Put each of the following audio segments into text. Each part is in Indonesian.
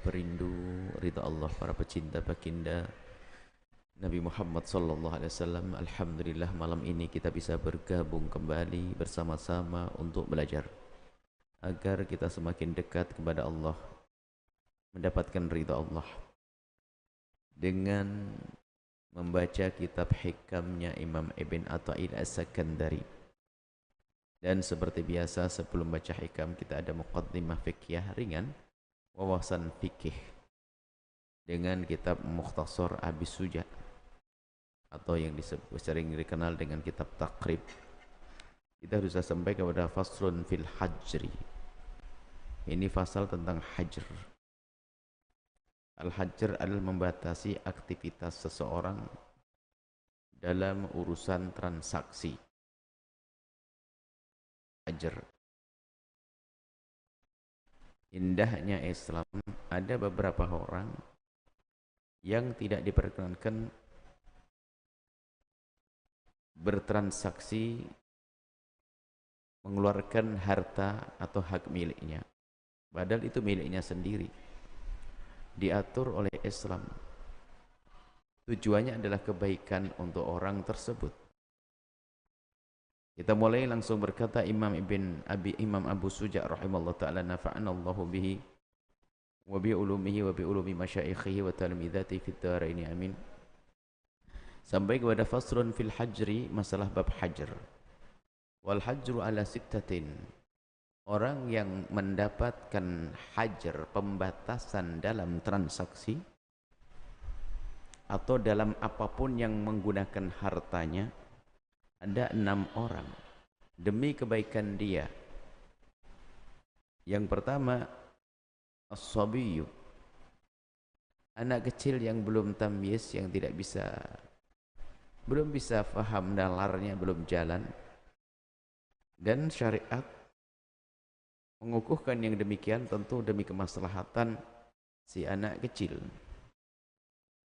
perindu ridha Allah, para pecinta baginda Nabi Muhammad sallallahu alaihi wasallam. Alhamdulillah malam ini kita bisa bergabung kembali bersama-sama untuk belajar agar kita semakin dekat kepada Allah, mendapatkan ridha Allah dengan membaca kitab hikamnya Imam Ibn Athaillah As-Sakandari. Dan seperti biasa sebelum baca hikam kita ada muqaddimah fiqhiyah ringan, wawasan fikih dengan kitab Mukhtasar Abi Suja atau yang disebut sering dikenal dengan kitab Taqrib. Kita sudah sampai kepada faslun fil hajri. Ini fasal tentang hajr. Al-hajr adalah membatasi aktivitas seseorang dalam urusan transaksi. Hajr. Indahnya Islam, ada beberapa orang yang tidak diperkenankan bertransaksi mengeluarkan harta atau hak miliknya, padahal itu miliknya sendiri, diatur oleh Islam. Tujuannya adalah kebaikan untuk orang tersebut. Kita mulai langsung berkata Imam Abu Suja rahimahullah ta'ala, nafa'ana Allahu bihi wa bi ulumihi wa bi ulumi masyaikhihi wa talmidati fid dharaini amin. Sampai kepada faslun fil hajri, masalah bab hajr. Wal hajru ala sittatin. Orang yang mendapatkan hajr, pembatasan dalam transaksi atau dalam apapun yang menggunakan hartanya, ada 6 orang demi kebaikan dia. Yang pertama, as-sabiyyu, anak kecil yang belum tamyiz, yang belum bisa faham nalarnya, belum jalan, dan syariat mengukuhkan yang demikian tentu demi kemaslahatan si anak kecil,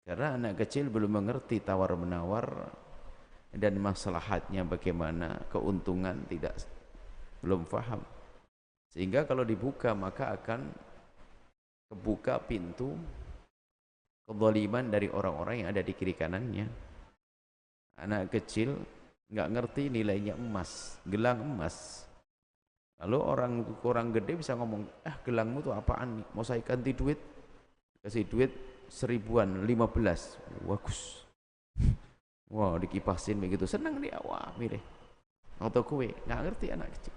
karena anak kecil belum mengerti tawar menawar dan maslahatnya bagaimana, keuntungan belum faham, sehingga kalau dibuka maka akan kebuka pintu kezaliman dari orang-orang yang ada di kiri kanannya. Anak kecil nggak ngerti nilainya emas, gelang emas. Lalu orang gede bisa ngomong, gelangmu tuh apaan nih? Mau saya ganti duit? Kasih duit 1000-an, 15. Bagus. Wah, dikipasin begitu, senang dia. Wah, milih. Atau kue, nggak ngerti anak kecil.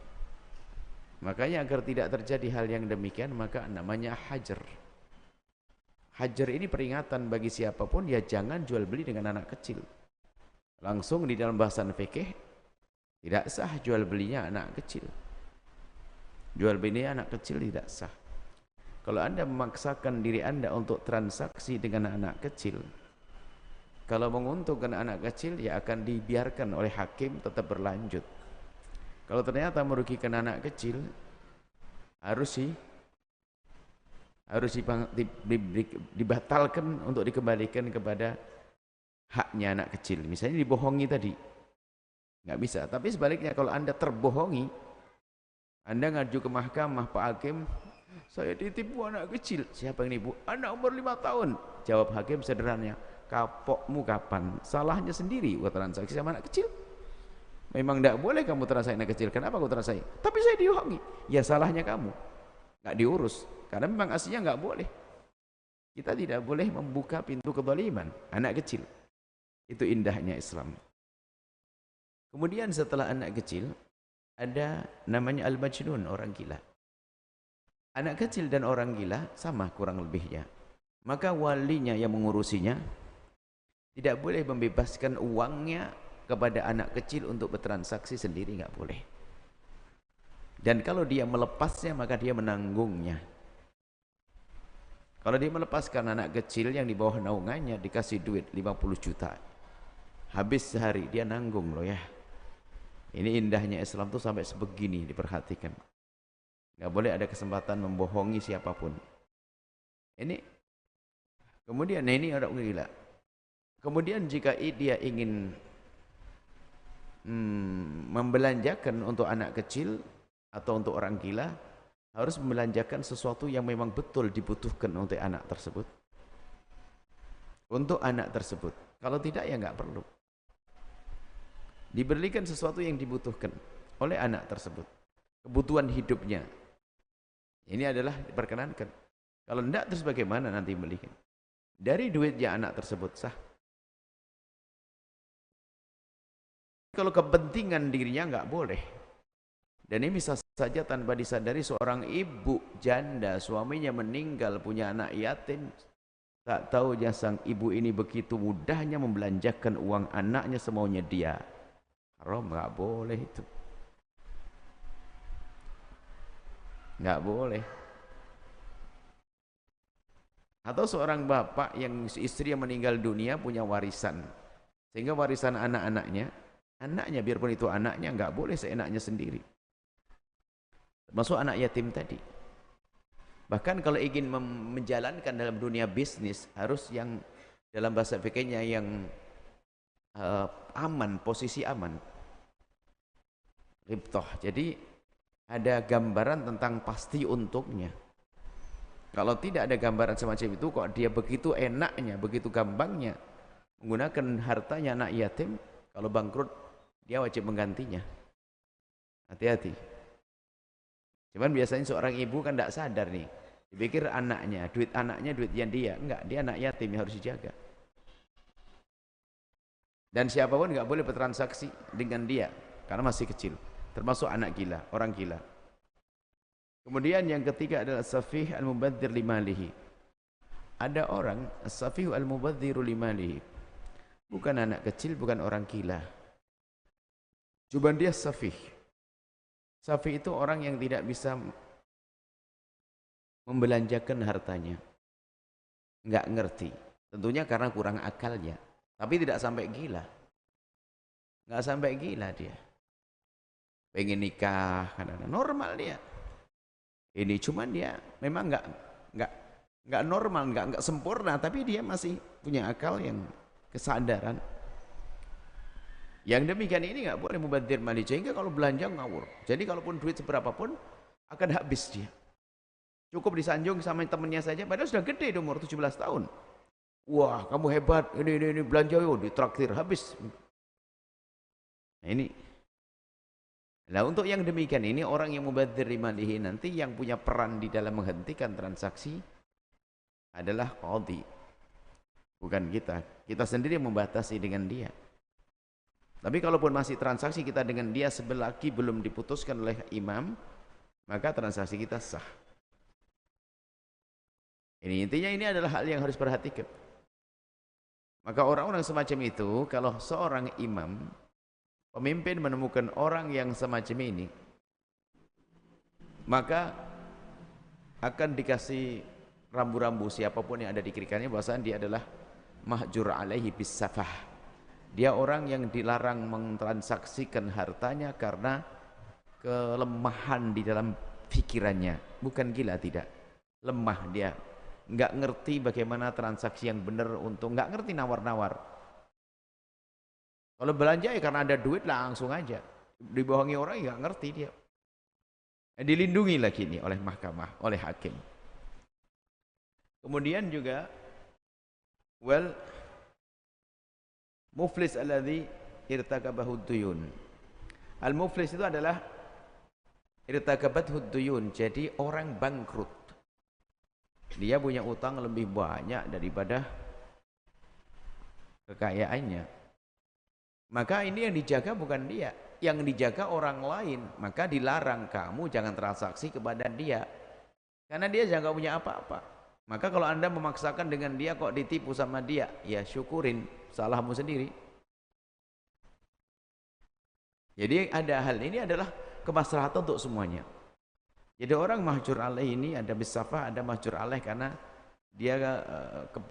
Makanya agar tidak terjadi hal yang demikian, maka namanya hajar. Hajar ini peringatan bagi siapapun, ya jangan jual beli dengan anak kecil. Langsung di dalam bahasan fikih, tidak sah jual belinya anak kecil. Jual beli anak kecil tidak sah. Kalau Anda memaksakan diri Anda untuk transaksi dengan anak kecil, kalau menguntungkan anak kecil, ya akan dibiarkan oleh hakim tetap berlanjut. Kalau ternyata merugikan anak kecil, harus dibatalkan untuk dikembalikan kepada haknya anak kecil. Misalnya dibohongi tadi, nggak bisa. Tapi sebaliknya, kalau Anda terbohongi, Anda ngaju ke mahkamah, Pak Hakim, saya ditipu anak kecil. Siapa yang nipu? Anak umur 5 tahun. Jawab hakim sederhananya, kapokmu kapan? Salahnya sendiri buat transaksi sama anak kecil. Memang tidak boleh kamu transaksi anak kecil. Kenapa kamu transaksi? Tapi saya dibohongi. Ya salahnya kamu, nggak diurus. Karena memang aslinya nggak boleh. Kita tidak boleh membuka pintu kezaliman anak kecil. Itu indahnya Islam. Kemudian setelah anak kecil, ada namanya al-majnun, orang gila. Anak kecil dan orang gila sama kurang lebihnya. Maka walinya yang mengurusinya tidak boleh membebaskan uangnya kepada anak kecil untuk bertransaksi sendiri, nggak boleh. Dan kalau dia melepasnya, maka dia menanggungnya. Kalau dia melepaskan anak kecil yang di bawah naungannya, dikasih duit 50 juta, habis sehari, dia nanggung loh ya. Ini indahnya Islam tuh sampai sebegini, diperhatikan. Nggak boleh ada kesempatan membohongi siapapun. Kemudian ini orang gila. Kemudian jika dia ingin membelanjakan untuk anak kecil atau untuk orang gila, harus membelanjakan sesuatu yang memang betul dibutuhkan untuk anak tersebut. Untuk anak tersebut. Kalau tidak ya nggak perlu. Diberikan sesuatu yang dibutuhkan oleh anak tersebut. Kebutuhan hidupnya. Ini adalah diperkenankan. Kalau tidak terus bagaimana nanti belikan? Dari duitnya anak tersebut sah. Kalau kepentingan dirinya nggak boleh. Dan ini bisa saja tanpa disadari seorang ibu janda, suaminya meninggal, punya anak yatim. Tak tahu sang ibu ini begitu mudahnya membelanjakan uang anaknya semaunya dia. Haram, nggak boleh itu. Nggak boleh. Atau seorang bapak yang istri yang meninggal dunia punya warisan. Sehingga warisan anak-anaknya, biarpun itu anaknya, nggak boleh seenaknya sendiri. Termasuk anak yatim tadi. Bahkan kalau ingin menjalankan dalam dunia bisnis, harus yang dalam bahasa fikihnya yang aman, posisi aman. Ribtoh. Jadi ada gambaran tentang pasti untuknya. Kalau tidak ada gambaran semacam itu, kok dia begitu enaknya, begitu gampangnya menggunakan hartanya anak yatim, kalau bangkrut dia wajib menggantinya. Hati-hati. Cuman biasanya seorang ibu kan tidak sadar nih, dipikir anaknya duitnya dia, enggak, dia anak yatim yang harus dijaga. Dan siapapun enggak boleh bertransaksi dengan dia karena masih kecil, termasuk anak gila, orang gila. Kemudian yang ketiga adalah safih al-mubadzir limalihi. Ada orang safih al-mubadziru limalihi, bukan anak kecil, bukan orang gila, cuma dia safih. Safih itu orang yang tidak bisa membelanjakan hartanya, nggak ngerti, tentunya karena kurang akalnya, tapi tidak sampai gila, nggak sampai gila dia. Pengen nikah, kadang-kadang normal dia. Ini cuman dia memang nggak normal, nggak sempurna, tapi dia masih punya akal yang kesadaran. Yang demikian ini nggak boleh mubadzir mali, sehingga kalau belanja ngawur. Jadi kalaupun duit seberapa pun akan habis dia. Cukup disanjung sama temennya saja, padahal sudah gede, umur 17 tahun. Wah, kamu hebat, ini belanja yo, ditraktir habis. Nah ini. Nah untuk yang demikian ini, orang yang mubadzir malihi nanti yang punya peran di dalam menghentikan transaksi adalah qadhi. Bukan kita. Kita sendiri membatasi dengan dia. Tapi kalaupun masih transaksi kita dengan dia selagi belum diputuskan oleh imam, maka transaksi kita sah. Ini intinya, ini adalah hal yang harus perhatikan. Maka orang-orang semacam itu, kalau seorang imam, pemimpin menemukan orang yang semacam ini, maka akan dikasih rambu-rambu siapapun yang ada di kirikannya, bahwasanya dia adalah mahjur alaihi bisafah. Dia orang yang dilarang mentransaksikan hartanya karena kelemahan di dalam pikirannya. Bukan gila, tidak. Lemah dia. Nggak ngerti bagaimana transaksi yang benar, untuk nggak ngerti nawar-nawar. Kalau belanja ya karena ada duit langsung aja. Dibohongi orang ya nggak ngerti dia. Dilindungi lagi ini oleh mahkamah, oleh hakim. Kemudian juga muflis alladhi irtakabahu duyun. Al-muflis itu adalah irtakabathu duyun, jadi orang bangkrut. Dia punya utang lebih banyak daripada kekayaannya. Maka ini yang dijaga bukan dia, yang dijaga orang lain. Maka dilarang kamu jangan transaksi kepada dia, karena dia jangan punya apa-apa. Maka kalau anda memaksakan dengan dia kok ditipu sama dia, ya syukurin, salahmu sendiri. Jadi ada hal ini adalah kemaslahatan untuk semuanya. Jadi orang mahjur alaih ini ada bisafah, ada mahjur alaih karena dia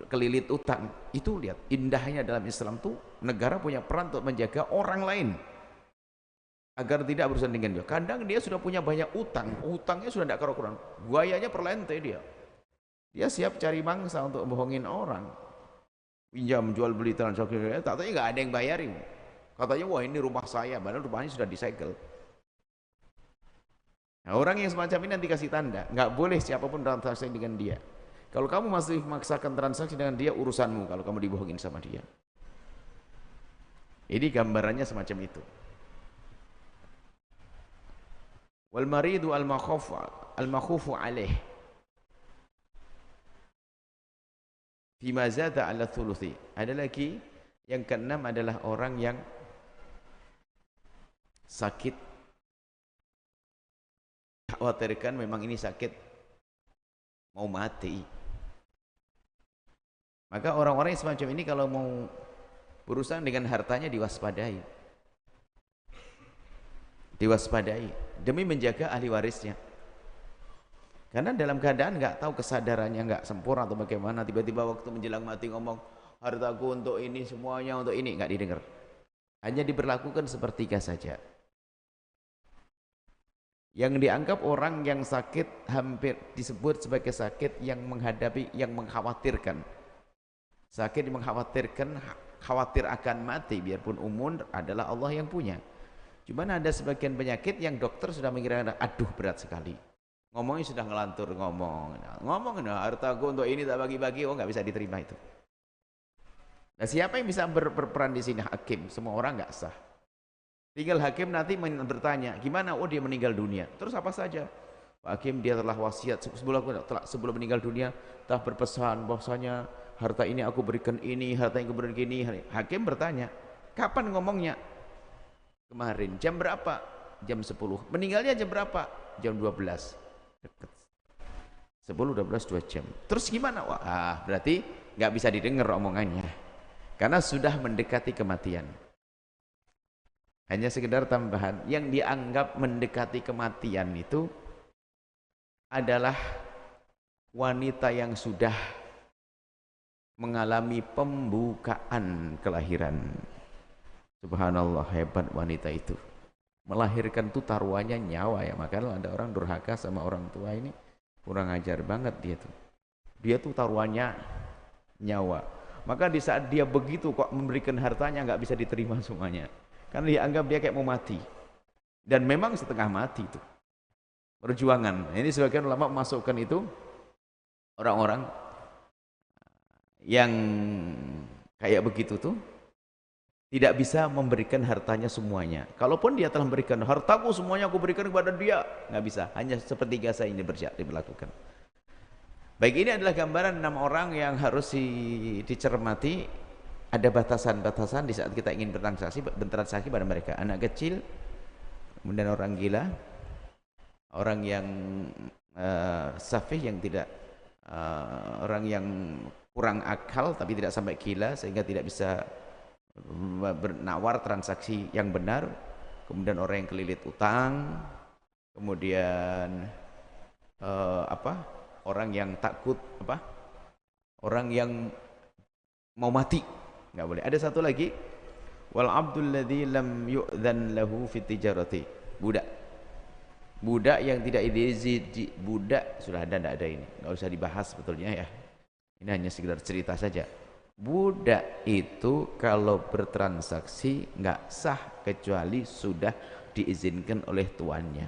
kelilit utang. Itu lihat indahnya dalam Islam tuh, negara punya peran untuk menjaga orang lain agar tidak berurusan dengan dia. Kadang dia sudah punya banyak utang, utangnya sudah tidak karu-karuan, buayanya perlente dia. Dia siap cari mangsa untuk bohongin orang, pinjam jual beli transaksi, katanya nggak ada yang bayarin. Katanya wah ini rumah saya, padahal rumahnya sudah disegel. Nah, orang yang semacam ini nanti kasih tanda, nggak boleh siapapun transaksi dengan dia. Kalau kamu masih memaksakan transaksi dengan dia, urusanmu kalau kamu dibohongin sama dia. Ini gambarannya semacam itu. Wal maridu al makhufu alaih fima zada ala thuluthi. Ada lagi yang keenam adalah orang yang sakit, khawatirkan memang ini sakit mau mati. Maka orang-orang yang semacam ini kalau mau berurusan dengan hartanya diwaspadai. Diwaspadai demi menjaga ahli warisnya. Karena dalam keadaan nggak tahu kesadarannya nggak sempurna atau bagaimana, tiba-tiba waktu menjelang mati ngomong hartaku untuk ini, semuanya untuk ini, nggak didengar. Hanya diberlakukan sepertiga saja. Yang dianggap orang yang sakit hampir disebut sebagai sakit yang menghadapi, yang mengkhawatirkan. Sakit yang mengkhawatirkan, khawatir akan mati, biarpun umur adalah Allah yang punya. Cuman ada sebagian penyakit yang dokter sudah mengira, aduh berat sekali. Ngomongnya sudah ngelantur, ngomong, nah, hartaku untuk ini tak bagi-bagi, oh nggak bisa diterima itu. Nah, siapa yang bisa berperan di sini? Hakim. Semua orang nggak sah. Tinggal hakim nanti bertanya, gimana? Oh dia meninggal dunia. Terus apa saja? Pak Hakim, dia telah wasiat sebelum meninggal dunia, telah berpesan bahwasanya harta ini aku berikan ini, harta yang aku berikan ini. Hakim bertanya, kapan ngomongnya? Kemarin. Jam berapa? Jam 10. Meninggalnya jam berapa? Jam 12. Dekat. 10, 12, 2 jam. Terus gimana? Wah, berarti nggak bisa didengar omongannya. Karena sudah mendekati kematian. Hanya sekedar tambahan, yang dianggap mendekati kematian itu adalah wanita yang sudah mengalami pembukaan kelahiran. Subhanallah, hebat wanita itu. Melahirkan tuh taruhannya nyawa ya. Makanya ada orang durhaka sama orang tua ini, kurang ajar banget dia tuh. Dia tuh taruhannya nyawa. Maka di saat dia begitu kok memberikan hartanya nggak bisa diterima semuanya. Karena dia anggap dia kayak mau mati. Dan memang setengah mati itu. Perjuangan. Ini sebagian ulama memasukkan itu orang-orang yang kayak begitu tuh tidak bisa memberikan hartanya semuanya. Kalaupun dia telah memberikan hartaku semuanya aku berikan kepada dia, nggak bisa. Hanya sepertiga saja ini diberlakukan. Baik, ini adalah gambaran 6 orang yang harus dicermati. Ada batasan-batasan di saat kita ingin bertransaksi pada mereka. Anak kecil, kemudian orang gila, orang yang safih yang tidak, orang yang kurang akal tapi tidak sampai gila sehingga tidak bisa bernawar transaksi yang benar, kemudian orang yang kelilit utang, kemudian orang yang takut, orang yang mau mati, nggak boleh. Ada satu lagi, wal abdul ladzi lam yu'dzan lahu fi tijarati, budak yang tidak diizinkan. Budak sudah ada, tidak ada, ini nggak usah dibahas sebetulnya ya, ini hanya sekedar cerita saja. Budak itu kalau bertransaksi nggak sah kecuali sudah diizinkan oleh tuannya.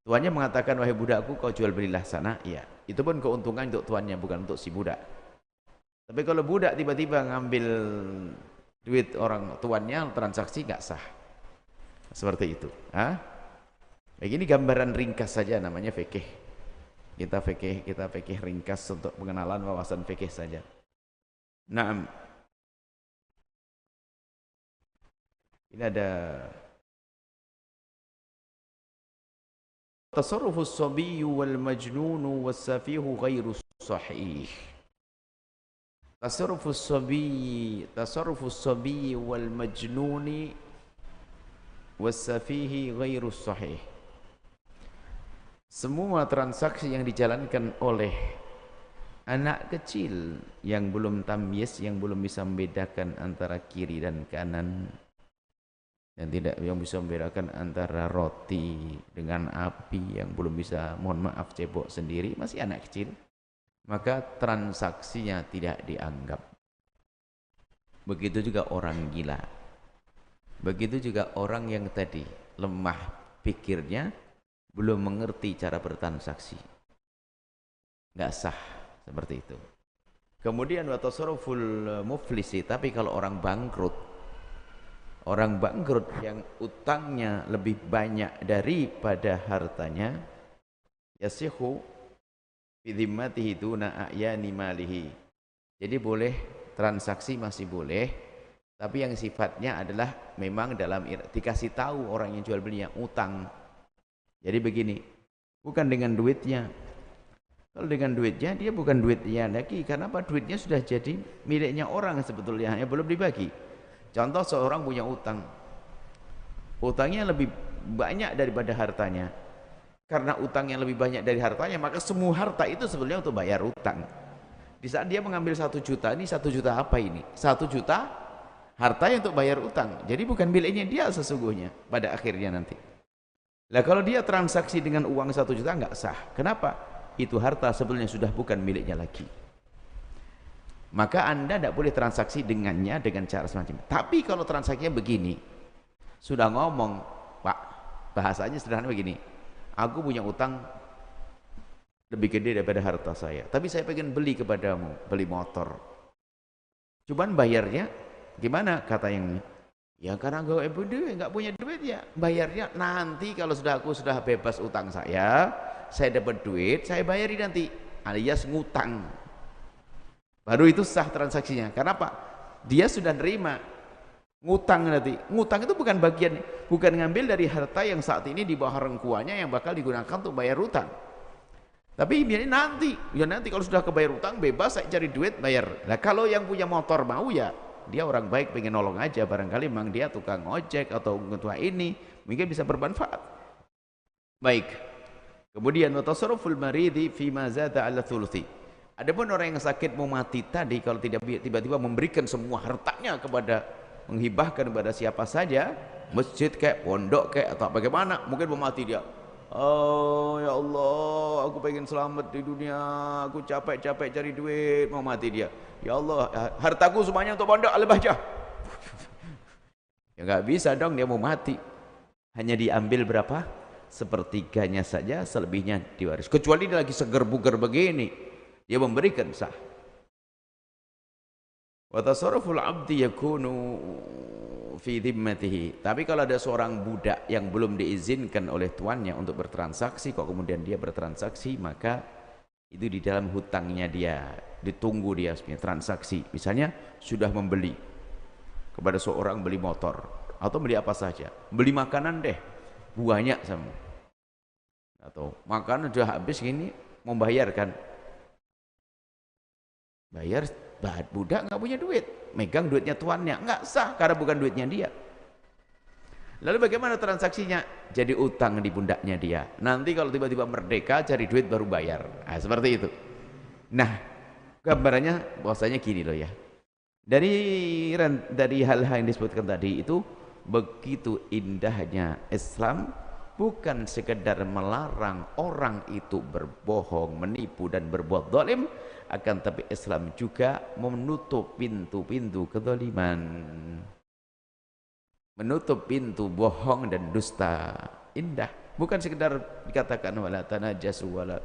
Tuannya mengatakan, wahai budakku kau jual belilah sana, iya, itu pun keuntungan untuk tuannya, bukan untuk si budak. Tapi kalau budak tiba-tiba ngambil duit orang tuannya, transaksi nggak sah. Seperti itu. Begini gambaran ringkas saja, namanya fikih. Kita fikih ringkas untuk pengenalan wawasan fikih saja. Naam. Ini ada tasarrufus sabiyyu wal majnunu was safihu ghairu sahih. Tasarrufus sabiyyi wal majnuni was safihi ghairu sahih. Semua transaksi yang dijalankan oleh anak kecil yang belum tamyiz, yang belum bisa membedakan antara kiri dan kanan, yang bisa membedakan antara roti dengan api, yang belum bisa, mohon maaf, cebok sendiri, masih anak kecil, maka transaksinya tidak dianggap. Begitu juga orang gila, begitu juga orang yang tadi lemah pikirnya, belum mengerti cara bertransaksi, nggak sah seperti itu. Kemudian wa tasarruful muflisi, tapi kalau orang bangkrut yang utangnya lebih banyak daripada hartanya, yasihu fi dhimmatihi duna a'yani malihi. Jadi boleh, transaksi masih boleh, tapi yang sifatnya adalah memang dalam dikasih tahu orang yang jual belinya utang. Jadi begini, bukan dengan duitnya. Kalau dengan duitnya, dia bukan duitnya lagi, karena apa? Duitnya sudah jadi miliknya orang sebetulnya, hanya belum dibagi. Contoh, seorang punya utang, utangnya lebih banyak daripada hartanya. Karena utangnya lebih banyak dari hartanya, maka semua harta itu sebenarnya untuk bayar utang. Di saat dia mengambil 1 juta, ini 1 juta apa ini? 1 juta hartanya untuk bayar utang, jadi bukan miliknya dia sesungguhnya pada akhirnya nanti. Nah, kalau dia transaksi dengan uang 1 juta nggak sah. Kenapa? Itu harta sebenarnya sudah bukan miliknya lagi. Maka Anda tidak boleh transaksi dengannya dengan cara semacam itu. Tapi kalau transaksinya begini, sudah ngomong, Pak, bahasanya sederhana begini, aku punya utang lebih gede daripada harta saya, tapi saya pengen beli kepadamu, beli motor. Cuman bayarnya gimana? Kata yang ini, ya karena nggak punya duit ya, bayarnya nanti kalau aku sudah bebas utang saya dapat duit, saya bayari nanti, alias ngutang. Baru itu sah transaksinya. Kenapa? Dia sudah nerima ngutang nanti. Ngutang itu bukan bagian, bukan ngambil dari harta yang saat ini di bawah rengkuannya yang bakal digunakan untuk bayar utang. Tapi ini nanti, ya nanti kalau sudah kebayar utang bebas, saya cari duit bayar. Nah, kalau yang punya motor mau ya, dia orang baik pengen nolong aja, barangkali memang dia tukang ojek atau ketua ini, mungkin bisa bermanfaat. Baik. Kemudian wa tasarruful maridi fi ma zada ala thuluthi. Adapun orang yang sakit mau mati tadi, kalau tidak tiba-tiba memberikan semua hartanya kepada, menghibahkan kepada siapa saja, masjid kayak pondok kayak atau bagaimana, mungkin mau mati dia. Oh ya Allah, aku pengen selamat di dunia, aku capek-capek cari duit, mau mati dia. Ya Allah, hartaku semuanya untuk pondok Al-Bahjah. Ya nggak bisa dong, dia mau mati. Hanya diambil berapa? Sepertiganya saja, selebihnya diwaris. Kecuali dia lagi seger buger begini, dia memberikan sah. Wa tasarruful 'abdi yakunu fi dhimmatihi. Tapi kalau ada seorang budak yang belum diizinkan oleh tuannya untuk bertransaksi, kok kemudian dia bertransaksi, maka itu di dalam hutangnya dia, ditunggu dia punya transaksi. Misalnya sudah membeli kepada seorang, beli motor atau beli apa saja, beli makanan deh banyak sama, atau makanan sudah habis gini, membayarkan, bayar, budak nggak punya duit, megang duitnya tuannya, nggak sah karena bukan duitnya dia. Lalu bagaimana transaksinya? Jadi utang di pundaknya dia. Nanti kalau tiba-tiba merdeka cari duit baru bayar. Nah, seperti itu. Nah, gambarannya bahwasanya gini loh ya. Dari hal-hal yang disebutkan tadi itu, begitu indahnya Islam, bukan sekedar melarang orang itu berbohong, menipu dan berbuat zalim, akan tapi Islam juga menutup pintu-pintu kezaliman, menutup pintu bohong dan dusta. Indah, bukan sekedar dikatakan wala tanajasu wala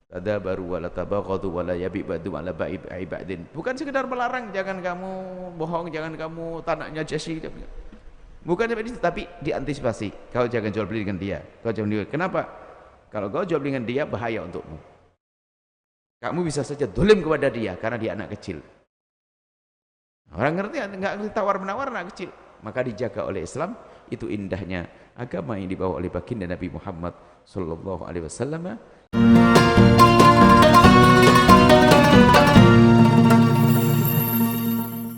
tadabaru wala tabaghadu wala yabi ba'du ala ba'ibadin, bukan sekedar melarang jangan kamu bohong, jangan kamu tanahnya jasi, bukan seperti itu, tapi diantisipasi. Kau jangan jual beli dengan dia, kau jangan jual. Kenapa? Kalau kau jual beli dengan dia bahaya untukmu. Kamu bisa saja dolim kepada dia karena dia anak kecil. Orang ngerti, nggak ngerti tawar menawar anak kecil. Maka dijaga oleh Islam. Itu indahnya agama yang dibawa oleh baginda Nabi Muhammad sallallahu alaihi wasallam.